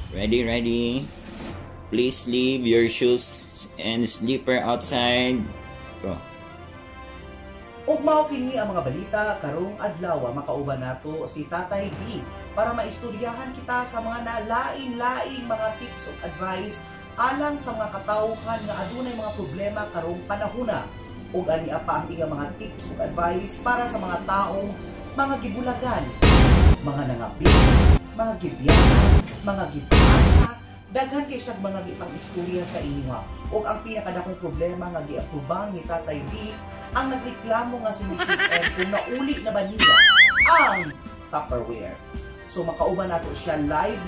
Ready, ready. Please leave your shoes and slipper outside. Go. Ug mao kini ang mga balita karong adlaw makauban nato si Tatay D para maistoryahan kita sa mga nalain-laing mga tips ug advice alang sa mga katawhan nga adunay mga problema karong panahona. Ug ani pa ang iyang mga tips ug advice para sa mga taong mga gibulagan, mga nangabit, mga gibiyanan, mga gipasa, daghan kay siya mga gipang-istorya sa inyo. Ug ang pinakadakong problema nga giapruban ni Tatay D ang nagreklamo nga si Mrs. M kung nauli na ba niya ang Tupperware. So makauban nato siya live,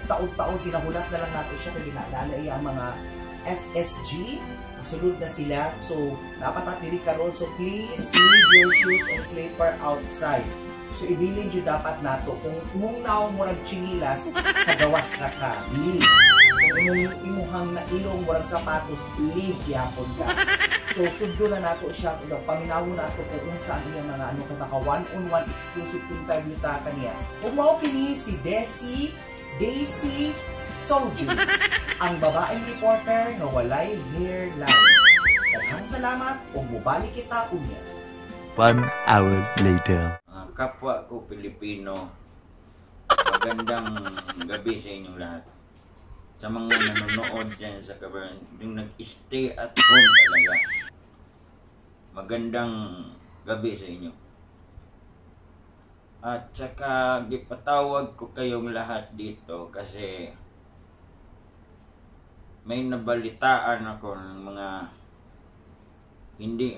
taon-taon pinahulat na lang nato siya kay ginaalala iya ang mga FSG. Sulod na sila. So dapat atiri karon. So please leave your shoes and slipper outside. So ibilin jud dapat nato kung mong naong murag chinilas sa gawas ra ka. Leave. Kung imuhang na ilong murag sapatos, leave yapon ka. So sudlo na nato siya kung paminawo nato kung unsa ang iyang mga ano kataka one-on-one exclusive interview ta kaniya. Ug mao kini si Daisy Soju, ang babaeng reporter na walay hairline. Daghang salamat ug mubalik kita unya. 1 hour later. Kapwa ko Pilipino, magandang gabi sa inyong lahat. Sa mga nanonood dyan sa kabaran, yung nag-stay at home talaga. Magandang gabi sa inyo. At saka gipatawag ko kayong lahat dito kasi may nabalitaan ako ng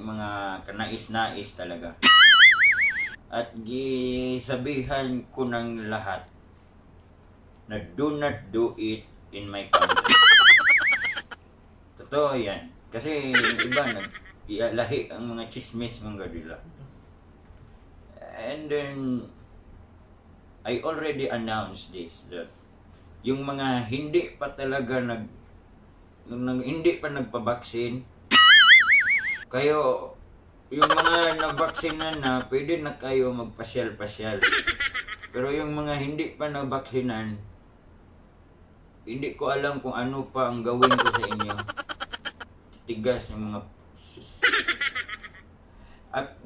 mga kanais-nais talaga. At gisabihan ko ng lahat na do not do it in my country. Totoo yan. Kasi yung iba nag-ialahi ang mga chismis mga gadila. And then I already announced this that yung mga hindi pa talaga hindi pa nagpabaksin, kayo yung mga nabaksinan na pwede na kayo magpasyal-pasyal. Pero yung mga hindi pa nabaksinan, hindi ko alam kung ano pa ang gawin ko sa inyo. Tigas yung mga at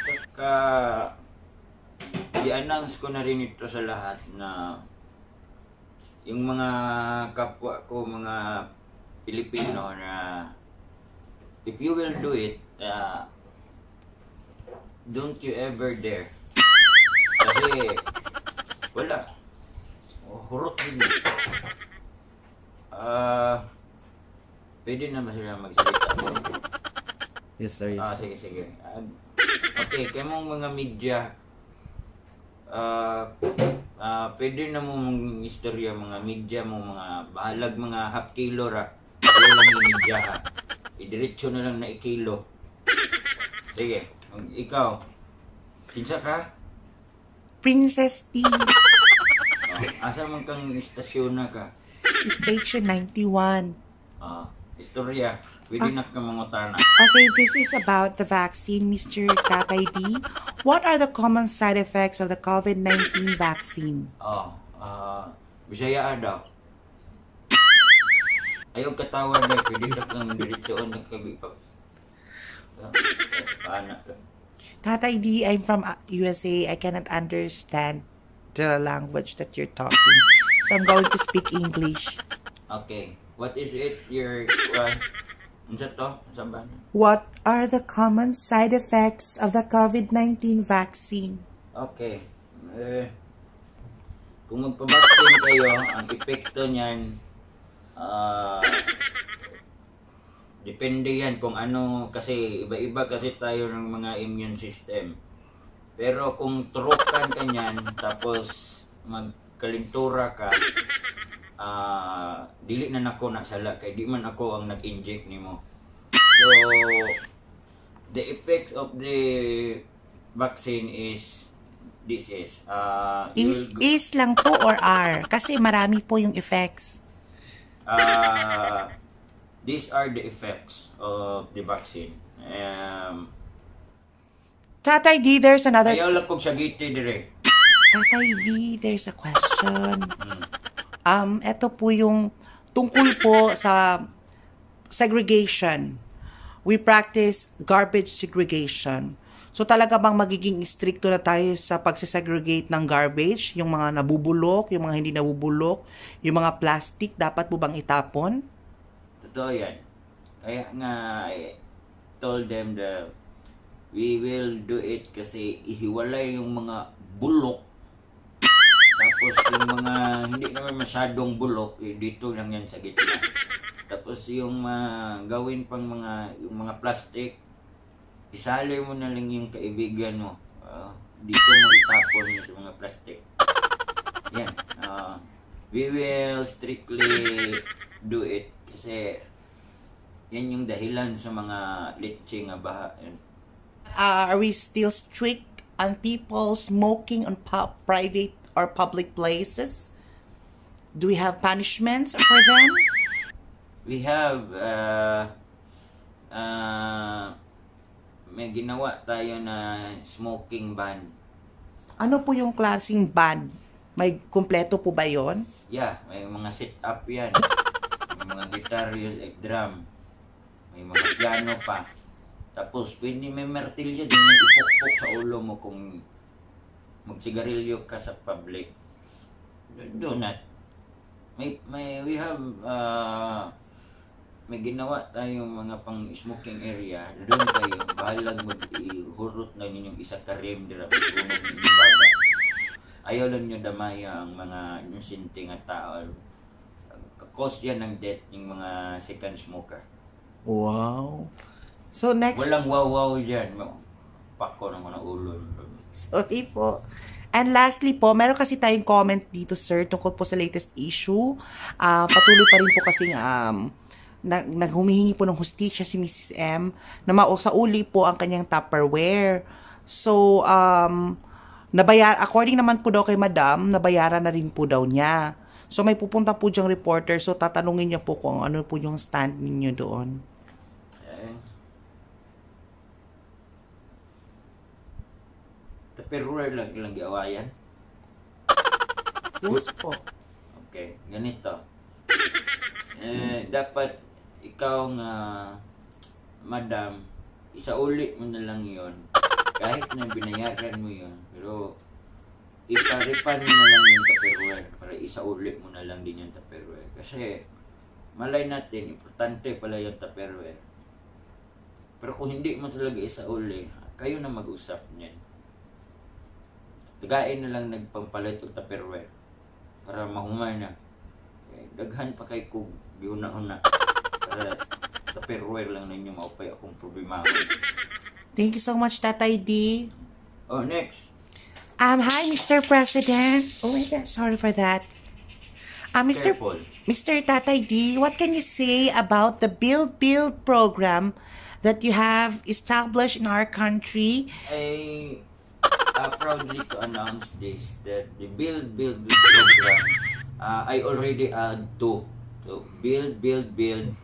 saka i-announce ko na rin ito sa lahat na yung mga kapwa ko, mga Pilipino na if you will do it, don't you ever dare. Kasi wala. Hurot din. Pwede naman sila magsalita. Yes sir, yes. Sige. Okay, kaya mong mga media, pwede na mo mong istorya, mga media mo, mga bahalag, mga half kilo ra. Ayaw lang yung media ha. Idiretso na lang na ikilo. Sige, ikaw, kinsa ka? Princess T. Asa man kang istasyon na ka? Station 91. Istorya, pwede na ka mangutana. Okay, this is about the vaccine, Mr. Tatay D. What are the common side effects of the COVID-19 vaccine? Bisaya daw. Ayaw katawan na, pwede na kang diretsoon na kagipag. Paano? Tatay D, I'm from USA. I cannot understand the language that you're talking. So I'm going to speak English. Okay. What is it? What are the common side effects of the COVID-19 vaccine? Okay. Kung magpabaksin kayo, ang epekto niyan, depende yan kung ano, kasi iba-iba kasi tayo ng mga immune system. Pero kung turukan ka niyan, tapos magkalintura ka, dili na nako nasala, kay di man ako ang nag-inject nimo. So, the effects of the vaccine is, this is, is lang po or R? Kasi marami po yung effects. These are the effects of the vaccine. Tatay D, there's another... Ayaw lang kong sagiti dire. Tatay B, there's a question. Ito po yung tungkol po sa segregation. We practice garbage segregation. So talaga bang magiging stricto na tayo sa pagsisegregate ng garbage? Yung mga nabubulok, yung mga hindi nabubulok, yung mga plastic, dapat po bang itapon? Totoo yan. Kaya nga, I told them that we will do it kasi ihiwalay yung mga bulok. Tapos yung mga hindi naman masyadong bulok, dito lang yan sa gitna. Tapos yung gawin pang yung mga plastic, isali mo na lang yung kaibigan mo. Dito mo itapon yung sa mga plastic. Yan. We will strictly do it kasi yan yung dahilan sa mga leche nga baha. Are we still strict on people smoking on private or public places? Do we have punishments for them? We have may ginawa tayo na smoking ban. Ano po yung klaseng ban? May kumpleto po ba yon? Yeah, may mga sit-up yan. May mga guitar, like drum. May mga piano pa. Tapos, pwede may martilyo din yung ipukpok sa ulo mo kung magsigarilyo ka sa public. Do not. We have may ginawa tayong mga pang-smoking area. Doon kayo, bahalag mag-ihurot na ninyong isa karim dira pagsunog ng baga. Ayaw lang nyo damaya ang mga inosente nga tao. Kakos yan ng death yung mga second smoker. Wow. So next... Walang wow-wow dyan. Pako ng mga ulo. Sorry po. And lastly po, meron kasi tayong comment dito, sir, tungkol po sa latest issue. Patuloy pa rin po kasing naghumihingi po ng hustisya si Mrs. M na mausauli po ang kanyang Tupperware. So, according naman po daw kay Madam, nabayaran na rin po daw niya. So, may pupunta po diyang reporter. So, tatanungin niya po kung ano po yung stand ninyo doon. Tupperware lang giawayan? Yes po. Okay, ganito. Dapat ikaw nga, Madam, isauli mo na lang yon. Kahit na binayaran mo yon, pero iparipan mo na lang yung Tupperware para isauli mo na lang din yung Tupperware. Kasi malay natin, importante pala yung Tupperware. Pero kung hindi mo talaga isauli, kayo na mag-usap niyan. Tagain na lang nagpampalit o Tupperware para mahumay na. Daghan pa kay kung giuna-una para Tupperware lang ninyo maupay akong problema. Thank you so much, Tatay D. Oh, next. Hi, Mr. President. Oh my God, sorry for that. Mr. Tatay D, what can you say about the Build program that you have established in our country? I proudly to announce this, that the Build program, I already add two. So, build, then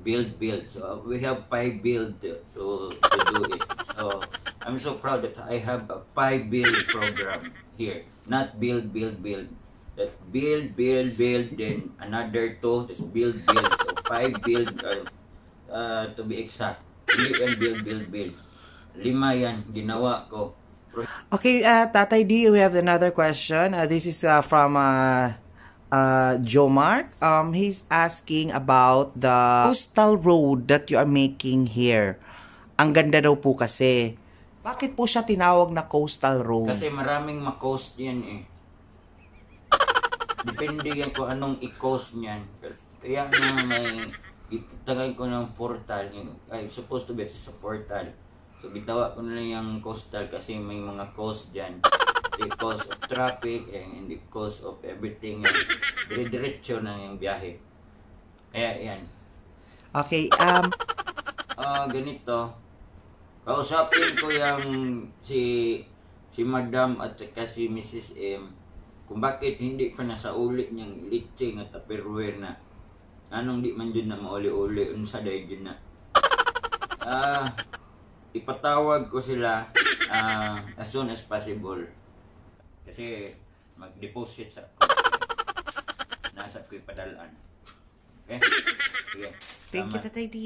build. So, we have 5 build to do it. So, I'm so proud that I have a 5 build program here. Not build. That build, then another 2, just build. So, 5 build, to be exact. Hindi yan build. 5 yan, ginawa ko. Okay, Tatay D, we have another question. This is from Joe Mark. He's asking about the coastal road that you are making here. Ang ganda daw po kasi. Bakit po siya tinawag na coastal road? Kasi maraming ma-coast yan eh. Depende yan kung anong i-coast niyan. Kaya nga may itagay ko ng portal. Ay, supposed to be sa portal. So, gitawa ko na lang yung coastal kasi may mga coast dyan. The cause of traffic and the cause of everything. Dire-diretso na yung biyahe. Kaya yan. Okay, ganito. Kausapin ko yung si Madam at saka si Mrs. M kung bakit hindi pa nasauli niyang litching at Tupperware na anong di man dyan na mauli-uli unsa dahi dyan na. Ipatawag ko sila as soon as possible. Kasi mag-deposit sa nasa ko'y padalaan. Okay? Sige. Thank you, Salamat. Tatay D.